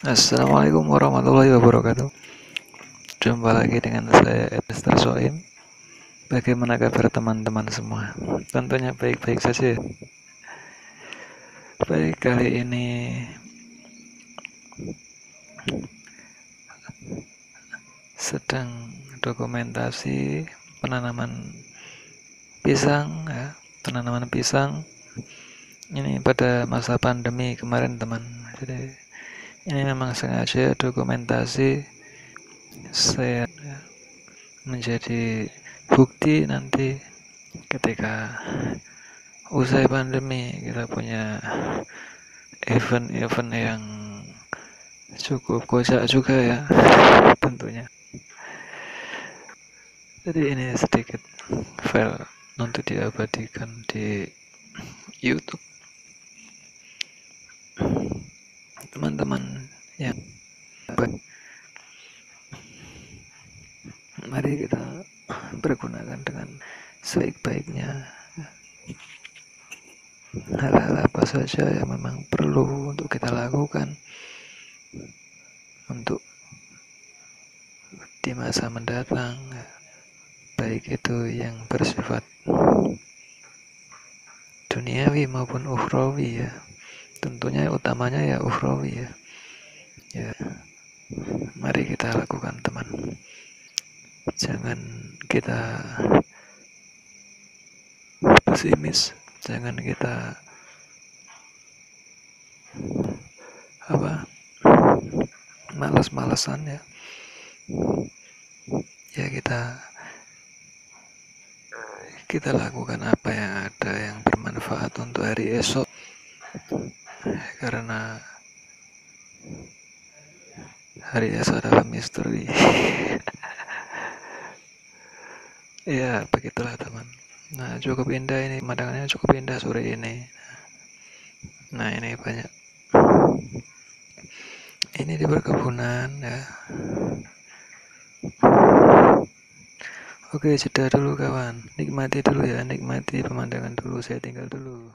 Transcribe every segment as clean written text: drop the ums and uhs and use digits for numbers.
Assalamualaikum warahmatullahi wabarakatuh. Jumpa lagi dengan saya Mr. Soim. Bagaimana kabar teman-teman semua? Tentunya baik-baik saja. Baik, kali ini sedang dokumentasi penanaman pisang ya, penanaman pisang ini pada masa pandemi kemarin teman. Jadi ini memang sengaja dokumentasi saya menjadi bukti nanti ketika usai pandemi kita punya event-event yang cukup kocak juga ya tentunya. Jadi ini sedikit file untuk diabadikan di YouTube. Teman-teman yang mari kita pergunakan dengan sebaik-baiknya hal-hal apa saja yang memang perlu untuk kita lakukan untuk di masa mendatang, baik itu yang bersifat duniawi maupun ukhrawi ya. Tentunya utamanya ya ukhrawi ya. Ya, mari kita lakukan teman. Jangan kita pesimis, jangan kita malas-malasan ya. Ya kita lakukan apa yang ada yang bermanfaat untuk hari esok, karena hari esok adalah misteri. Ya begitulah teman. Nah, cukup indah ini pemandangannya, cukup indah sore ini. Nah, ini banyak ini di perkebunan ya. Oke, jeda dulu kawan, nikmati dulu ya, nikmati pemandangan dulu, saya tinggal dulu.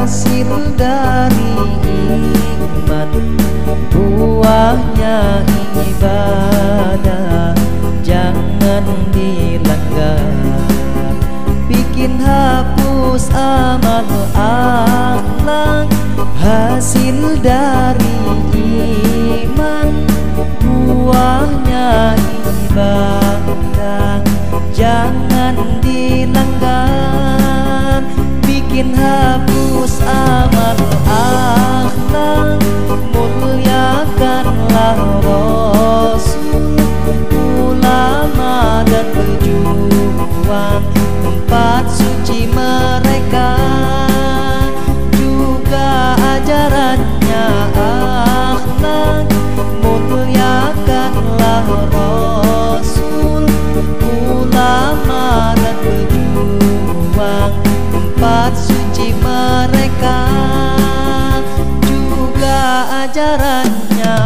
Hasil dari iman, buahnya ibadah, jangan dilanggar. Bikin hapus amal akhlak. Hasil dari iman, buahnya ibadah, jangan dilanggar. Bikin hapus amal akhlak, muliakanlah Rasul, ulama dan pejuang, tempat suci mereka, juga ajarannya akhlak, muliakanlah Rasul, ulama dan pejuang, tempat suci mereka, juga ajarannya.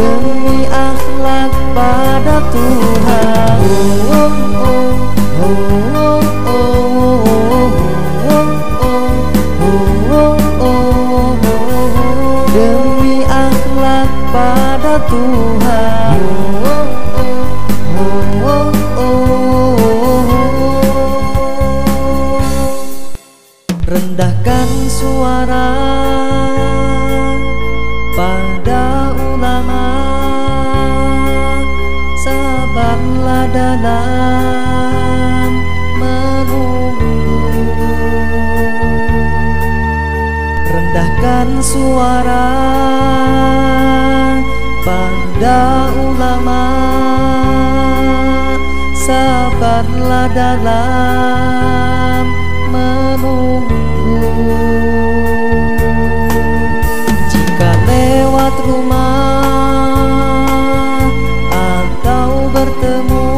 Demi akhlak pada Tuhan, demi akhlak pada Tuhan. Rendahkan suara pada ulama, sabarlah dalam menunggu. Rendahkan berikan suara pada ulama, sabarlah dalam menunggu. Jika lewat rumah atau bertemu,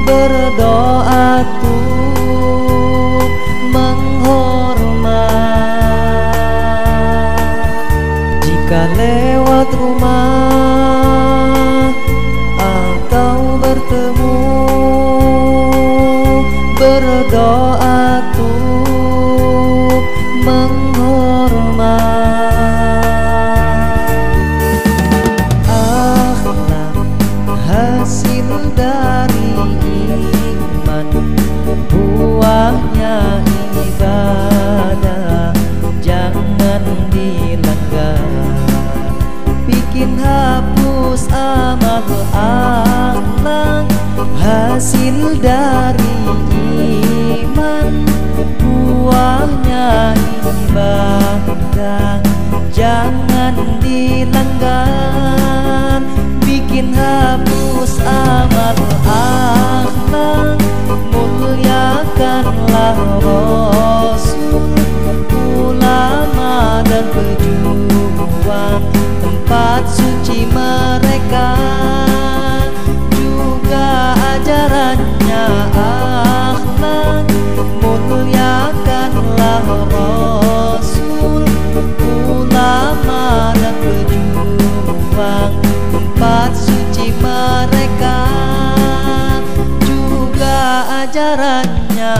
berdoa tuh menghormat. Jika lewat rumah atau bertemu, berdoa tuh menghormat. Akhlak hasil dari iman, buahnya ibadah, jangan dilanggar. Bikin hapus amal. Akhlak hasil dari iman, buahnya ibadah, jangan dilanggar. Bikin hapus amal. Akhlak muliakanlah Rasul, ulama dan pejuang, tempat suci mereka, juga ajarannya. Akhlak muliakanlah Rasul, ulama dan pejuang, tempat suci mereka, juga ajarannya.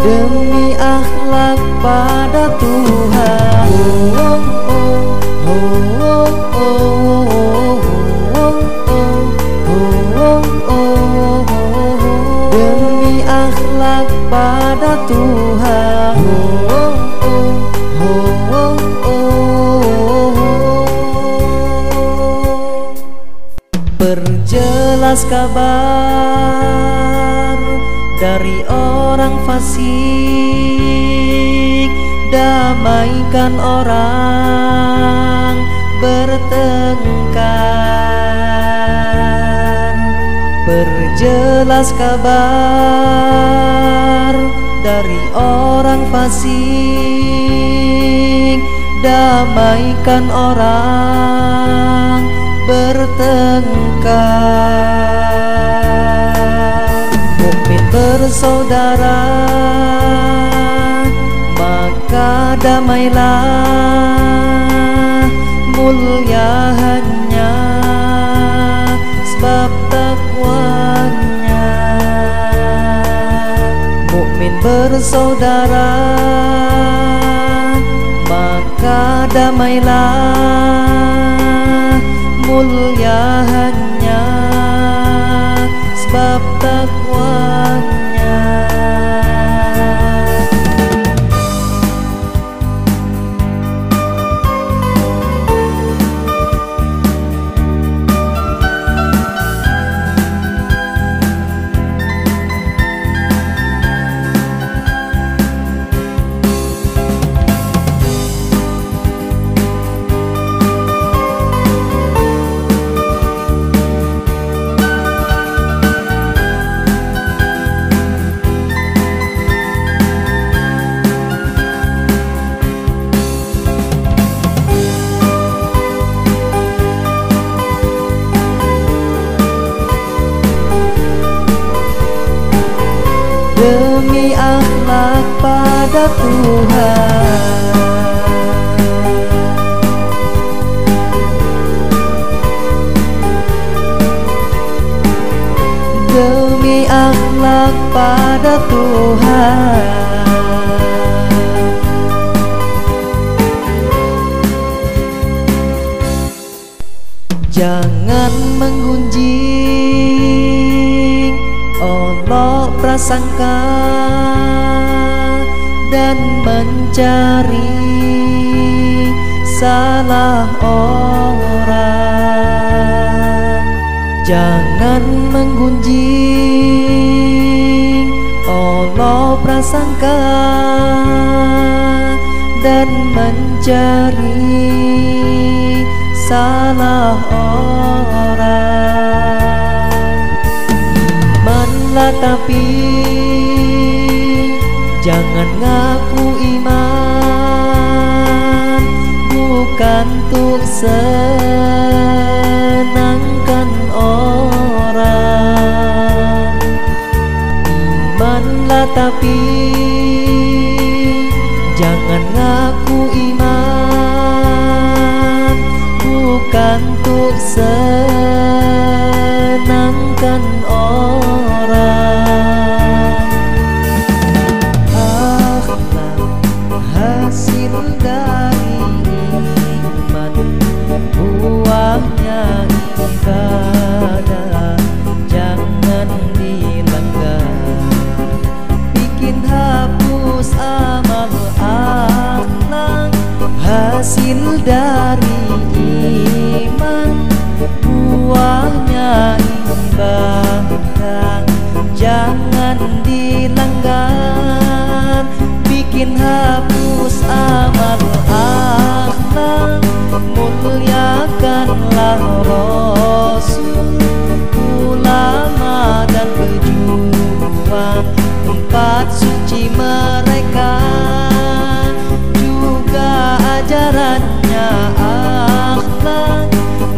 Demi akhlak pada Tuhan, demi akhlak pada Tuhan. Perjelas kabar dari orang fasik, damaikan orang bertengkar. Perjelas kabar dari orang fasik, damaikan orang bertengkar. Mukmin bersaudara, maka damailah, mulia hanya sebab takwanya. Mukmin bersaudara, maka damailah, mulia hanya sebab takwanya. Demi akhlak pada Tuhan, demi akhlak pada Tuhan. Jangan menggunjing olok prasangka dan mencari salah orang. Jangan menggunjing Allah prasangka dan mencari salah orang. Imanlah tapi jangan ngaku iman, bukan untuk senangkan orang. Imanlah tapi jangan ngaku iman, bukan untuk senangkan orang. Akhlak hasil dari iman, buahnya ibadah, jangan dilanggar. Bikin hapus amal akhlak hasil dari iman, buahnya ibadah, jangan dilanggar. Bikin hapus amal akhlak, muliakanlah Rasul, ulama dan pejuang, tempat suci mereka, juga ajarannya akhlak.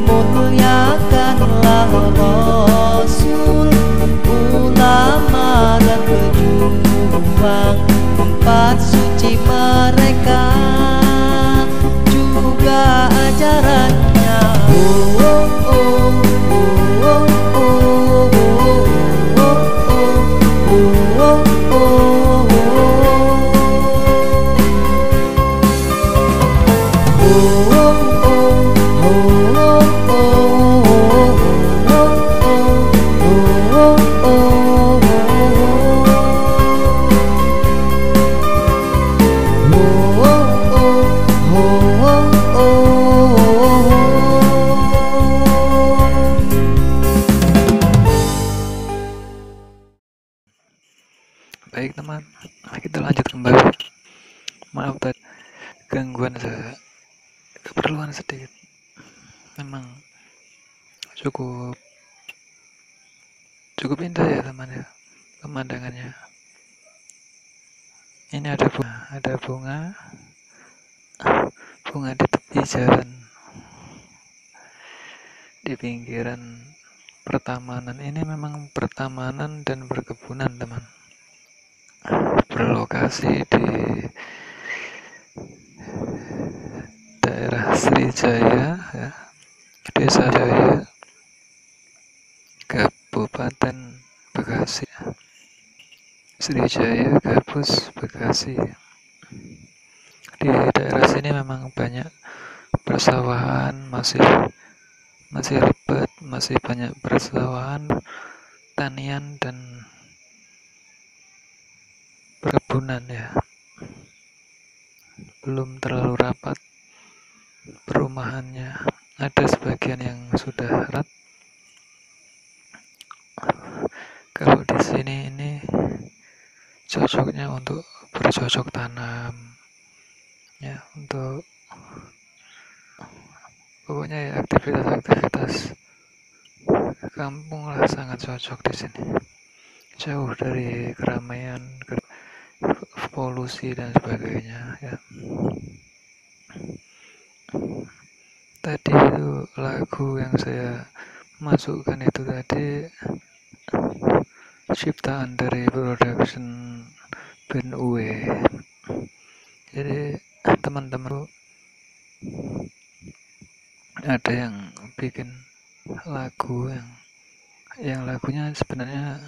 Muliakanlah Rasul, ulama dan pejuang, tempat suci mereka, juga ajarannya. Oh, oh, oh, oh, oh, oh, oh, oh, oh, Baik teman, kita lanjut kembali. Maaf tadi gangguan keperluan sedikit. Memang cukup indah ya teman ya, pemandangannya. Ini ada bunga di tepi jalan, di pinggiran pertamanan. Ini memang pertamanan dan perkebunan teman, berlokasi di daerah Srijaya ya, Desa Jaya, Kabupaten Bekasi. Srijaya, Gabus, Bekasi. Di daerah sini memang banyak persawahan, masih lebat, masih banyak persawahan, tanian dan perkebunan ya. Belum terlalu rapat perumahannya, ada sebagian yang sudah rat. Kalau di sini ini cocoknya untuk bercocok tanam ya, untuk pokoknya ya aktivitas kampung lah, sangat cocok di sini. Jauh dari keramaian, polusi dan sebagainya ya. Tadi itu lagu yang saya masukkan itu tadi ciptaan dari production band UE. Jadi teman-teman ada yang bikin lagu yang lagunya sebenarnya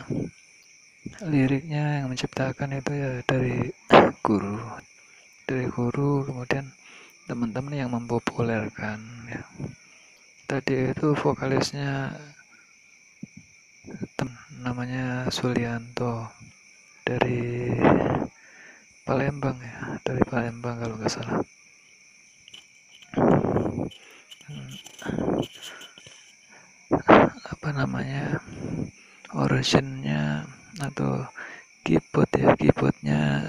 liriknya yang menciptakan itu ya dari guru, kemudian teman-teman yang mempopulerkan ya. Tadi itu vokalisnya namanya Sulianto dari Palembang ya, dari Palembang kalau nggak salah. Apa namanya percussionnya atau keyboardnya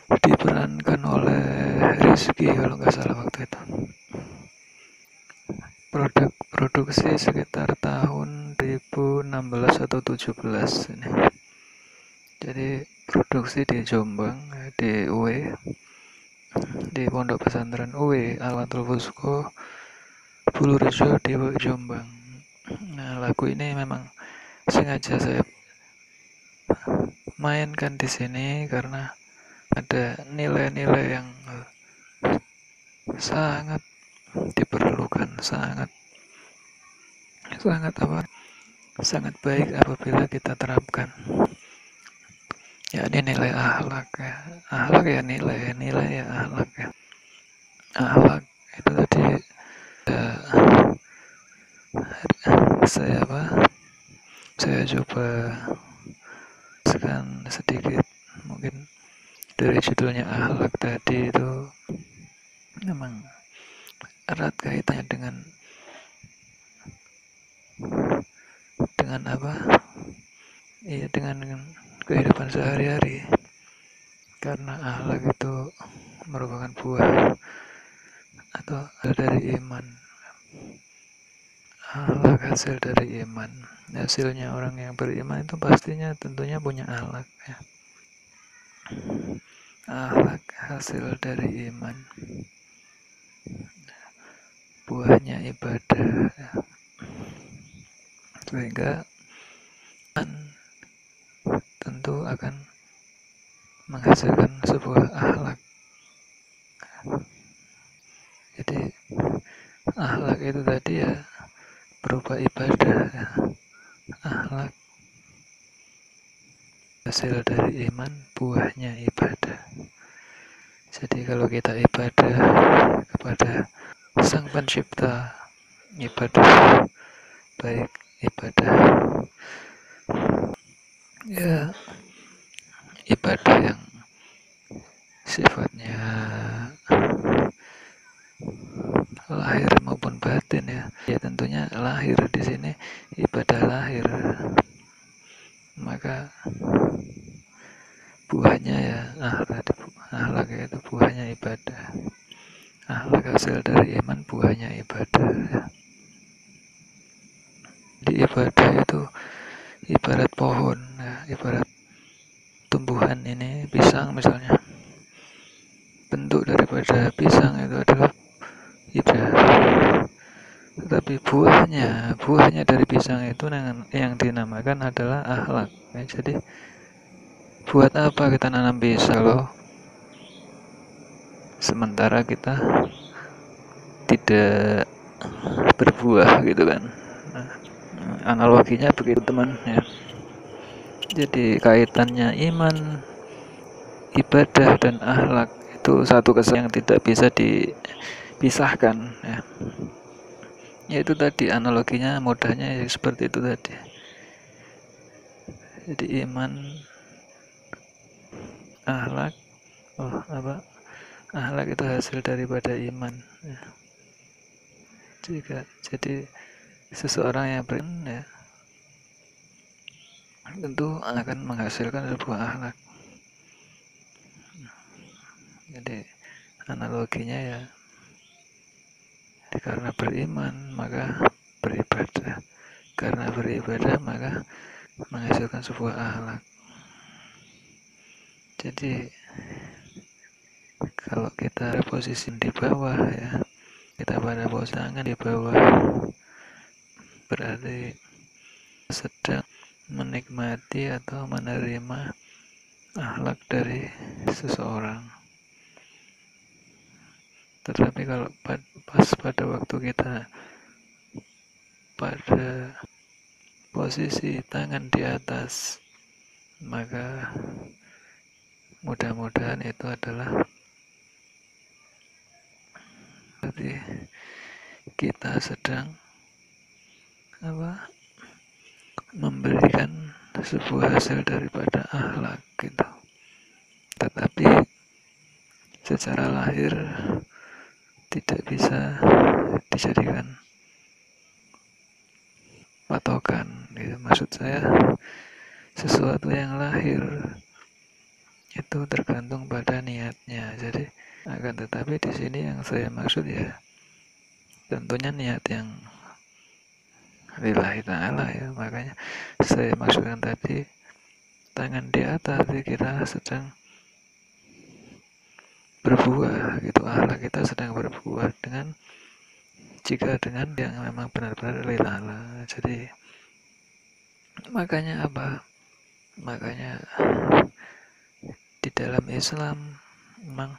diperankan oleh Rizky kalau nggak salah waktu itu. Produksi sekitar tahun 2016 atau 17 ini. Jadi produksi di Jombang, di UE, di Pondok Pesantren UE Al-Watul Fusco Bulurejo di Jombang. Nah, lagu ini memang sengaja saya mainkan di sini karena ada nilai-nilai yang sangat diperlukan, sangat baik apabila kita terapkan. Ya, ini nilai akhlak ya. Akhlak ya nilai ya akhlak ya. Akhlak itu tadi saya coba sekan sedikit mungkin dari judulnya akhlak tadi itu memang erat kaitannya dengan apa? Iya, dengan kehidupan sehari-hari. Karena akhlak itu merupakan buah atau dari iman. Akhlak hasil dari iman. Hasilnya orang yang beriman itu pastinya tentunya punya akhlak ya. Akhlak hasil dari iman. Buahnya ibadah ya. Sehingga tentu akan menghasilkan sebuah akhlak. Jadi akhlak itu tadi ya berupa ibadah ya. Akhlak hasil dari iman, buahnya ibadah. Jadi kalau kita ibadah kepada Sang Pencipta, ibadah baik, ibadah ya ibadah yang sifatnya lahir maupun batin ya. Ya tentunya lahir di sini ibadah lahir. Maka buahnya ya akhlak itu buahnya ibadah. Akhlak hasil dari iman, buahnya ibadah ya. Di ibadah itu ibarat pohon ya, ibarat tumbuhan ini pisang misalnya. Bentuk daripada pisang itu adalah ibadah. Tetapi buahnya dari pisang itu yang dinamakan adalah akhlak ya. Jadi buat apa kita nanam pisang loh sementara kita tidak berbuah gitu kan. Nah, analoginya begitu teman ya. Jadi kaitannya iman, ibadah dan akhlak itu satu kesatuan yang tidak bisa dipisahkan ya. Yaitu tadi analoginya mudahnya ya seperti itu tadi. Jadi iman, akhlak, akhlak itu hasil daripada iman ya. Jadi seseorang yang beriman ya tentu akan menghasilkan sebuah akhlak. Jadi analoginya ya karena beriman maka beribadah, karena beribadah maka menghasilkan sebuah akhlak. Jadi kalau kita posisi di bawah ya, kita pada posisi tangan di bawah, berarti sedang menikmati atau menerima akhlak dari seseorang. Tetapi kalau pas pada waktu kita pada posisi tangan di atas, maka mudah-mudahan itu adalah berarti kita sedang memberikan sebuah hasil daripada akhlak gitu. Tetapi secara lahir tidak bisa dijadikan patokan Gitu. Maksud saya sesuatu yang lahir itu tergantung pada niatnya. Jadi akan tetapi di sini yang saya maksud ya tentunya niat yang lillahi ta'ala ya. Makanya saya maksudkan tadi tangan di atas kita sedang berbuah gitu, akhlak kita sedang berbuah dengan dengan yang memang benar-benar lillah. Jadi makanya apa? Makanya di dalam Islam memang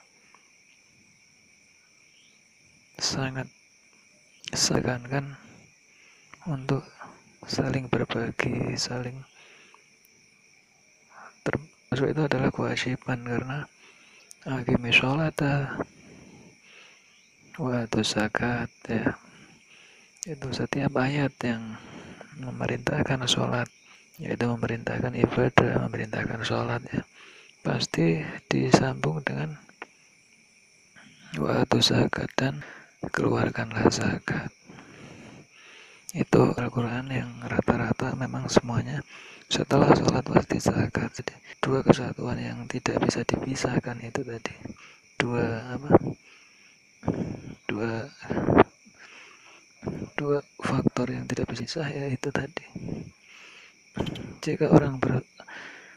sangat seakan-akan untuk saling berbagi, saling termasuk itu adalah kewajiban karena aqimi sholata wa atu zakat ya. Itu setiap ayat yang memerintahkan sholat, yaitu memerintahkan ibadah, memerintahkan sholat ya, pasti disambung dengan wa atu zakat dan keluarkanlah zakat. Itu Al-Quran yang rata-rata memang semuanya setelah sholat pasti zakat. Jadi dua kesatuan yang tidak bisa dipisahkan itu tadi. Dua faktor yang tidak bisa dipisah ya itu tadi. Jika orang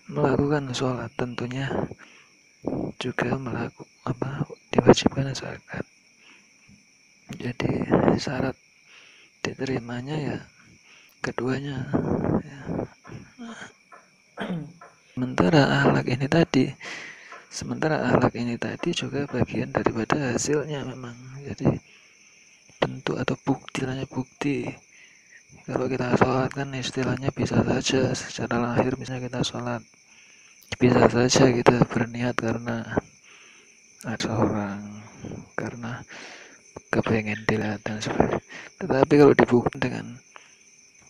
melakukan sholat tentunya juga diwajibkan zakat. Jadi syarat diterimanya ya keduanya ya. Sementara akhlak ini tadi juga bagian daripada hasilnya memang. Jadi bentuk atau bukti kalau kita sholat kan istilahnya bisa saja secara lahir misalnya kita sholat, bisa saja kita berniat karena ada orang, karena kepengen dilihat dan sebagainya. Tetapi kalau dibuktikan dengan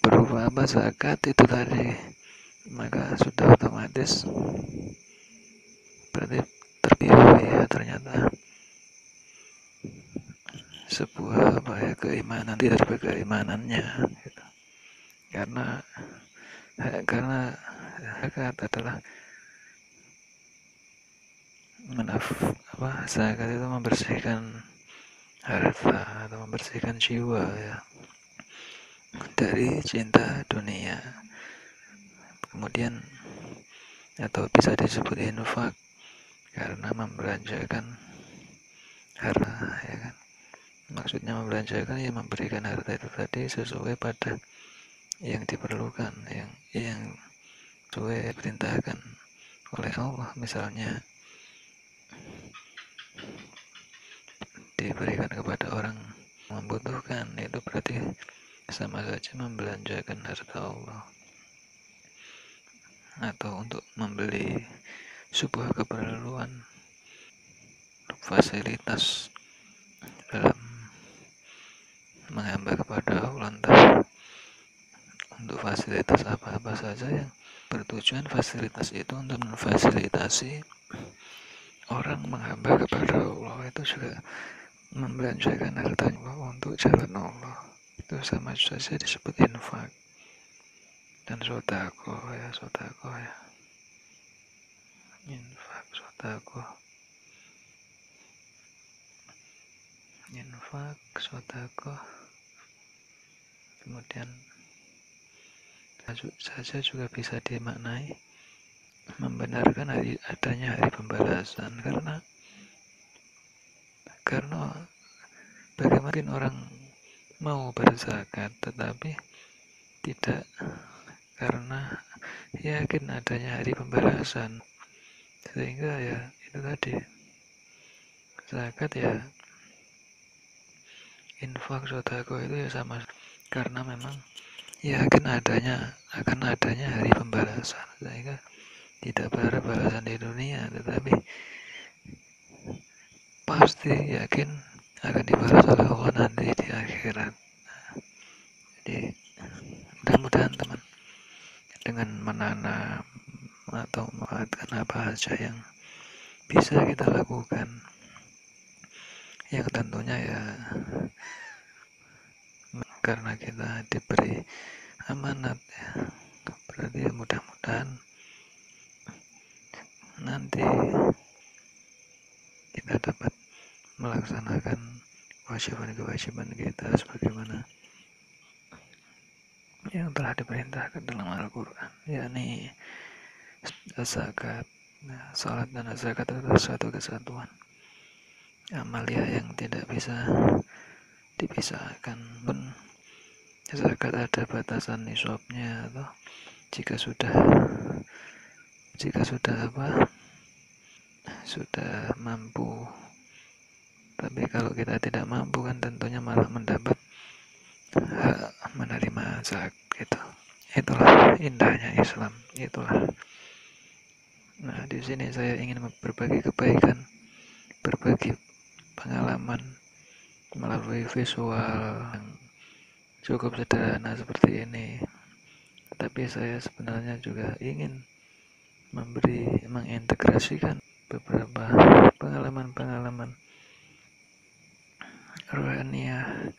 berupa zakat itu tadi, maka sudah otomatis berarti terbiru ya ternyata sebuah keimanan, tidak ada keimanannya gitu. Karena zakat adalah zakat itu membersihkan harta atau membersihkan jiwa ya dari cinta dunia. Kemudian atau bisa disebut infak karena membelanjakan harta ya kan. Maksudnya membelanjakan ya memberikan harta itu tadi sesuai pada yang diperlukan, yang sesuai diperintahkan oleh Allah. Misalnya diberikan kepada orang membutuhkan, itu berarti sama saja membelanjakan harta Allah. Atau untuk membeli sebuah keperluan fasilitas dalam menghamba kepada Allah, entah untuk fasilitas apa saja yang bertujuan fasilitas itu untuk memfasilitasi orang menghamba kepada Allah, itu juga membelanjakan hartanya untuk jalan Allah. Itu sama saja disebut infak dan sodako ya infak, sodako kemudian saja juga bisa dimaknai membenarkan adanya hari pembalasan, karena bagaimana orang mau berzakat tetapi tidak karena yakin adanya hari pembalasan, sehingga ya itu tadi zakat ya infak sodako itu ya sama, karena memang yakin akan adanya hari pembalasan, sehingga tidak berharap balasan di dunia tetapi pasti yakin akan dibalas oleh Allah nanti di akhirat. Jadi mudah-mudahan teman dengan menanam atau memanfaatkan apa saja yang bisa kita lakukan, yang tentunya ya karena kita diberi amanat ya. Berarti ya mudah-mudahan nanti kita dapat melaksanakan kewajiban-kewajiban kita sebagaimana yang telah diperintahkan dalam Al-Quran, yakni zakat. Nah, salat dan zakat adalah satu kesatuan amalia yang tidak bisa dipisahkan. Pun zakat ada batasan nisabnya, atau jika sudah mampu. Tapi kalau kita tidak mampu kan tentunya malah mendapat hak menerima zakat gitu. Itulah indahnya Islam, itulah. Nah, di sini saya ingin berbagi kebaikan, berbagi pengalaman melalui visual yang cukup sederhana seperti ini. Tapi saya sebenarnya juga ingin mengintegrasikan beberapa pengalaman-pengalaman rohaniah,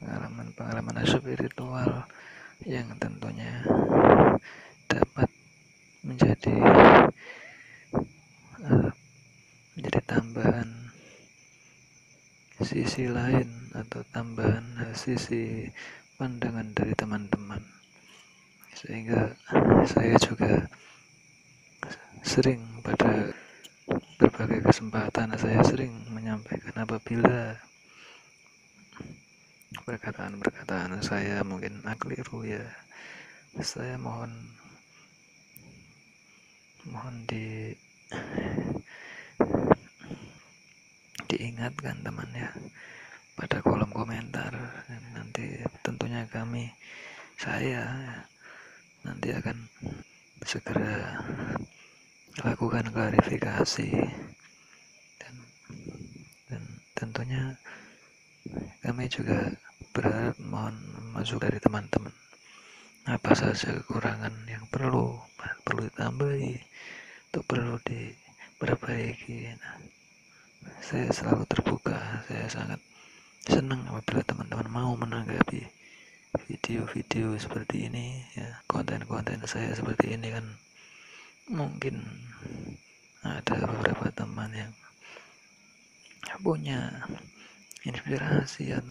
pengalaman spiritual yang tentunya dapat menjadi tambahan sisi lain atau tambahan sisi pandangan dari teman-teman, sehingga saya juga sering pada berbagai kesempatan saya sering menyampaikan apabila perkataan-perkataan saya mungkin keliru ya, saya mohon diingatkan teman ya pada kolom komentar. Nanti tentunya saya nanti akan segera lakukan klarifikasi dan tentunya kami juga berharap mohon masuk dari teman-teman apa saja kekurangan yang perlu ditambahi atau perlu diperbaiki. Nah, saya selalu terbuka. Saya sangat senang apabila teman-teman mau menanggapi video-video seperti ini ya. Konten-konten saya seperti ini kan mungkin ada beberapa teman yang punya inspirasi dan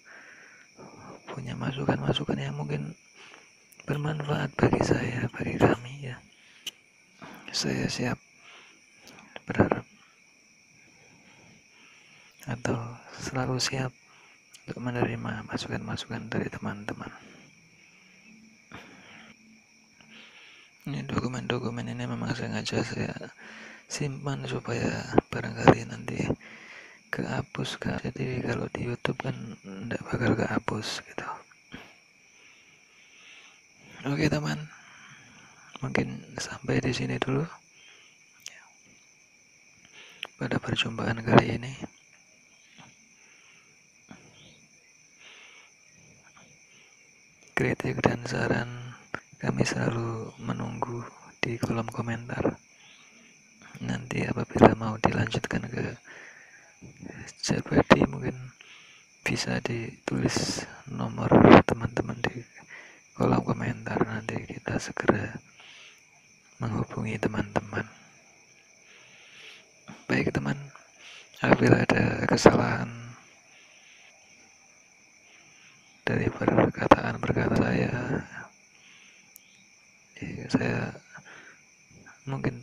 punya masukan-masukan yang mungkin bermanfaat bagi saya, bagi kami ya. Saya siap berharap atau selalu siap untuk menerima masukan-masukan dari teman-teman. Ini dokumen-dokumen ini memang sengaja saya simpan supaya barangkali nanti kehapus kan. Jadi kalau di YouTube kan tidak bakal kehapus gitu. Oke teman, mungkin sampai di sini dulu pada perjumpaan kali ini. Kritik dan saran kami selalu menunggu di kolom komentar. Nanti apabila mau dilanjutkan ke Jabadi mungkin bisa ditulis nomor teman-teman di kolom komentar. Nanti kita segera menghubungi teman-teman. Baik teman, apabila ada kesalahan dari perkataan saya mungkin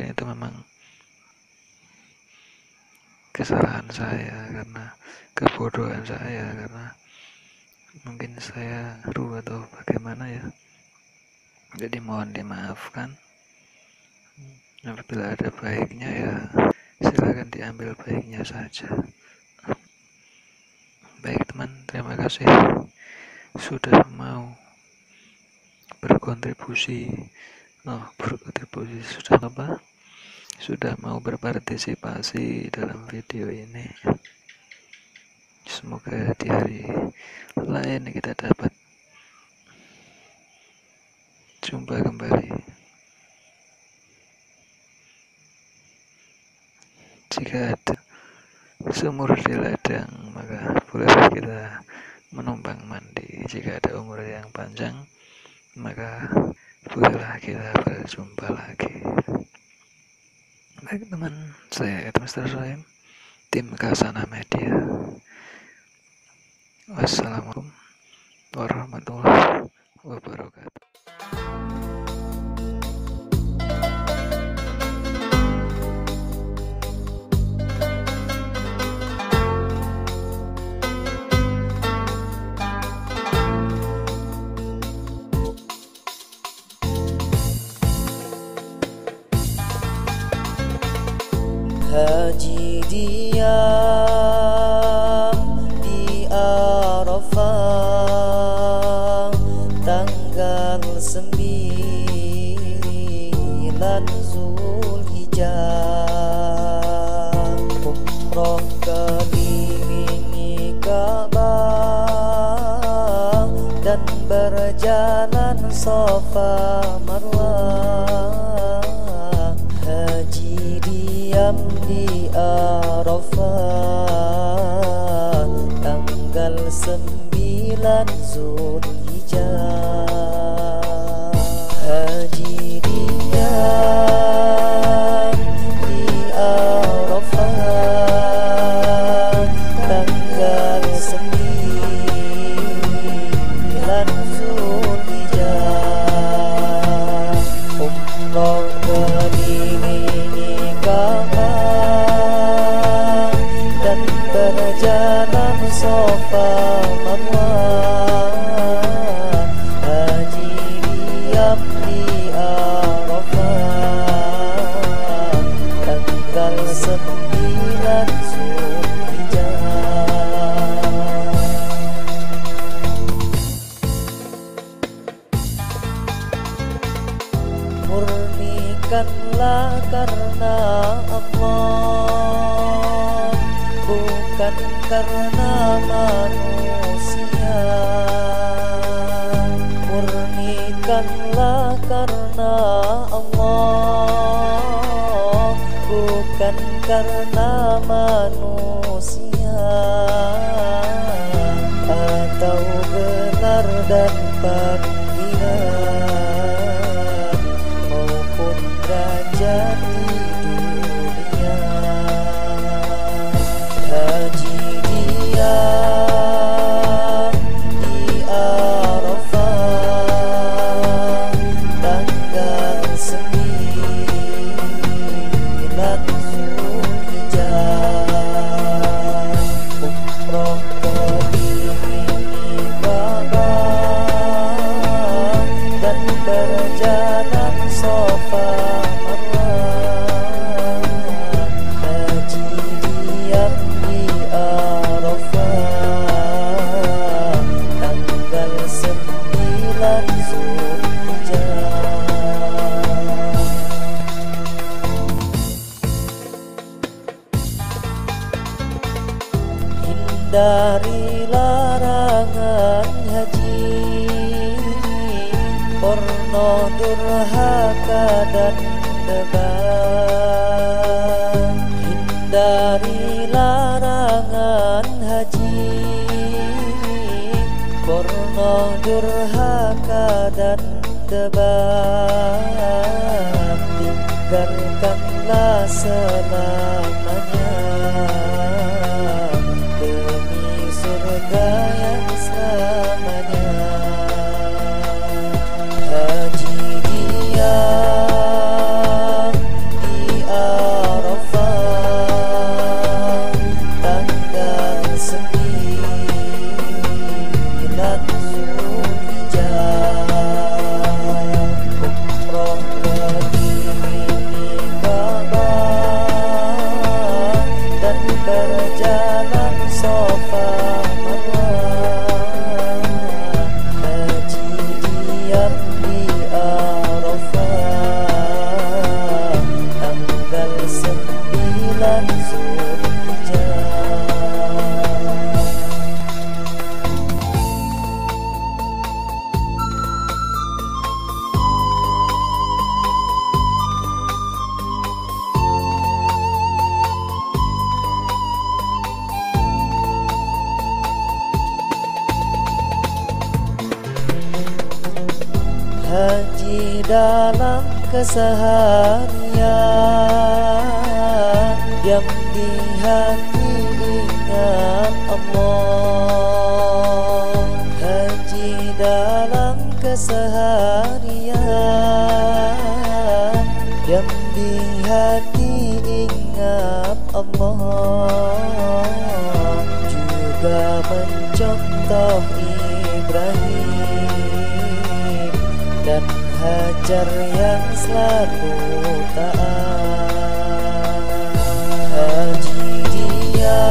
itu memang kesalahan saya karena kebodohan saya, karena mungkin saya ruwet atau bagaimana ya. Jadi mohon dimaafkan. Apabila ada baiknya ya silakan diambil baiknya saja. Baik teman, terima kasih sudah mau berkontribusi sudah mau berpartisipasi dalam video ini. Semoga di hari lain kita dapat jumpa kembali. Jika ada sumur di ladang, maka bolehlah kita menumpang mandi. Jika ada umur yang panjang, maka bolehlah kita berjumpa lagi. Baik teman, saya Mr. Soim, tim Kasana Media. Wassalamualaikum warahmatullahi wabarakatuh. Haji diam di Arafah tanggal 9 Zulhijjah, umroh kelilingi Ka'bah dan berjalan Safa Marwah. Haji diam di Arafah tanggal 9 Zulhijjah. Haji diam di Arafah tanggal 9 Zulhijjah, umroh kelilingi Ka'bah dan berjalan Safa Marwah. Haji diam di Arafah tanggal 9 Zulhijjah. Murnikanlah karena Allah, bukan karena manusia. Murnikanlah karena Allah, bukan karena manusia atau gelar dan panggilan maupun derajat di dunia. Haji diam di Arafah tanggal 9 Zulhijjah, umroh kelilingi Ka'bah dan berjalan Safa Marwah. Haji diam di Arafah tanggal 9 Zulhijjah. Hindari larangan haji, porno, durhaka dan debat. Hindari larangan haji, porno, durhaka dan debat. Tinggalkanlah selamanya demi surga yang selamanya. Haji diam di Arafah tanggal 9 Zulhijjah, umroh kelilingi Ka'bah dan berjalan Safa Marwah. haji dalam keseharian, diam di hati ingat Allah. Haji dalam keseharian, diam di hati ingat Allah. Juga mencontoh Ibrahim dan Hajar yang selalu taat. Haji dia